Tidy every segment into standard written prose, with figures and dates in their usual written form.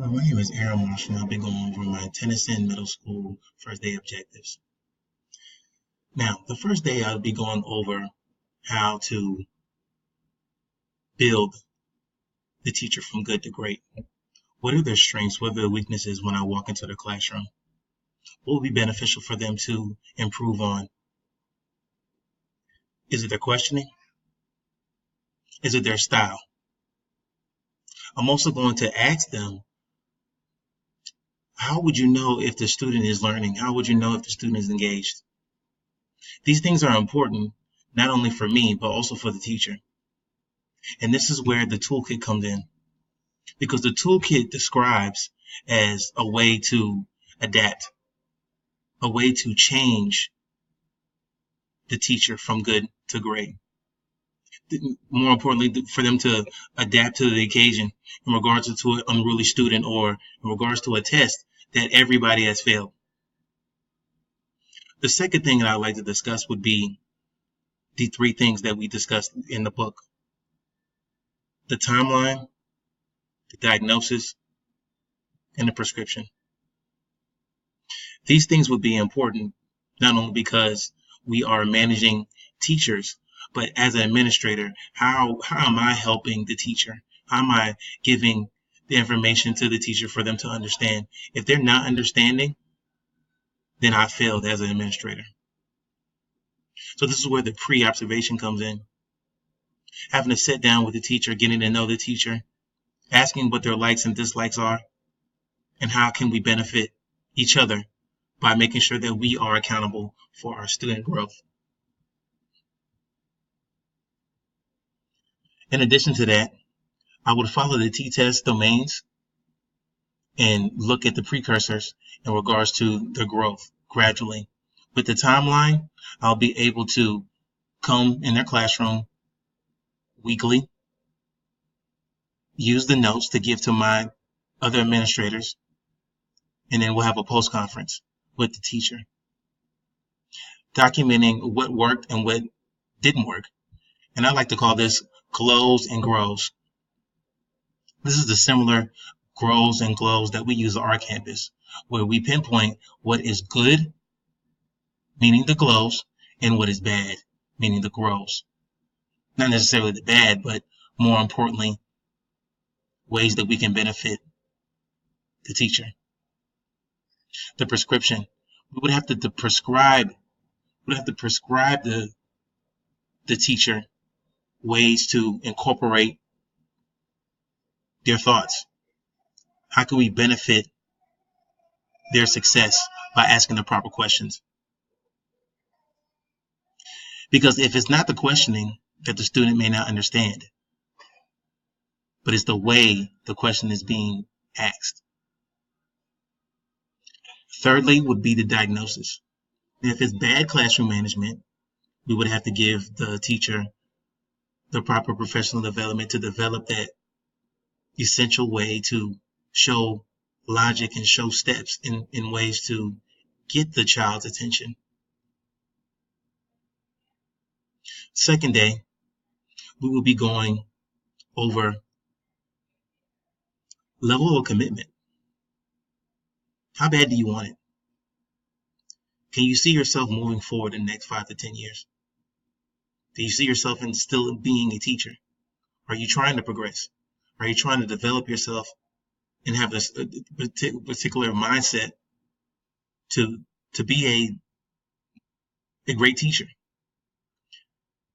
Hello, my name is Aaron Marshall, and I'll be going over my Tennyson Middle School first day objectives. Now, the first day I'll be going over how to build the teacher from good to great. What are their strengths? What are their weaknesses when I walk into the classroom? What will be beneficial for them to improve on? Is it their questioning? Is it their style? I'm also going to ask them, how would you know if the student is learning? How would you know if the student is engaged? These things are important, not only for me, but also for the teacher. And this is where the toolkit comes in, because the toolkit describes as a way to adapt, a way to change the teacher from good to great. More importantly, for them to adapt to the occasion in regards to an unruly student or in regards to a test that everybody has failed. The second thing that I'd like to discuss would be the three things that we discussed in the book: the timeline, the diagnosis, and the prescription. These things would be important not only because we are managing teachers, but as an administrator, how am I helping the teacher? How am I giving the information to the teacher for them to understand? If they're not understanding, then I failed as an administrator. So this is where the pre-observation comes in. Having to sit down with the teacher, getting to know the teacher, asking what their likes and dislikes are, and how can we benefit each other by making sure that we are accountable for our student growth. In addition to that, I would follow the t-test domains and look at the precursors in regards to their growth gradually. With the timeline, I'll be able to come in their classroom weekly, use the notes to give to my other administrators, and then we'll have a post-conference with the teacher, documenting what worked and what didn't work. And I like to call this glows and grows. This is the similar grows and glows that we use at our campus, where we pinpoint what is good, meaning the glows, and what is bad, meaning the grows. Not necessarily the bad, but more importantly, ways that we can benefit the teacher. The prescription. We would have to prescribe the teacher ways to incorporate their thoughts. How can we benefit their success by asking the proper questions? Because if it's not the questioning that the student may not understand, but it's the way the question is being asked. Thirdly would be the diagnosis. If it's bad classroom management, we would have to give the teacher the proper professional development to develop that essential way to show logic and show steps in ways to get the child's attention. Second day, we will be going over level of commitment. How bad do you want it? Can you see yourself moving forward in the next 5 to 10 years? Do you see yourself in still being a teacher? Are you trying to progress? Are you trying to develop yourself and have a particular mindset to be a great teacher?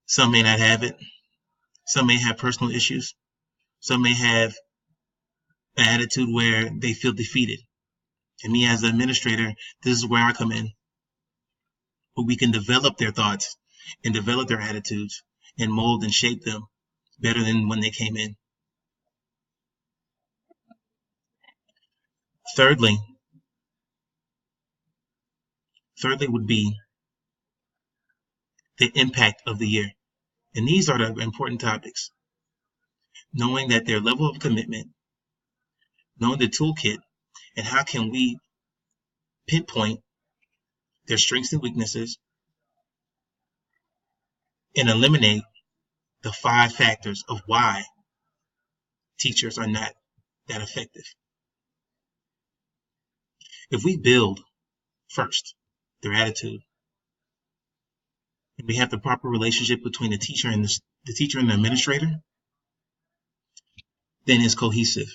Some may not have it. Some may have personal issues. Some may have an attitude where they feel defeated. And me as an administrator, this is where I come in. Where we can develop their thoughts and develop their attitudes and mold and shape them better than when they came in. Thirdly would be the impact of the year. And these are the important topics. Knowing that their level of commitment, knowing the toolkit, and how can we pinpoint their strengths and weaknesses and eliminate the 5 factors of why teachers are not that effective. If we build first their attitude, and we have the proper relationship between the teacher and the administrator, then it's cohesive,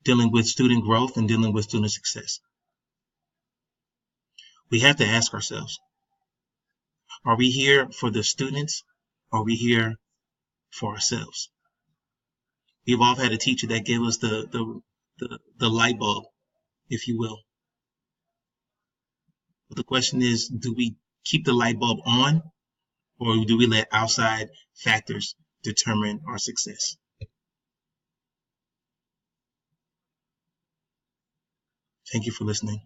dealing with student growth and dealing with student success. We have to ask ourselves, are we here for the students? Or are we here for ourselves? We've all had a teacher that gave us the light bulb, if you will. But the question is, do we keep the light bulb on, or do we let outside factors determine our success? Thank you for listening.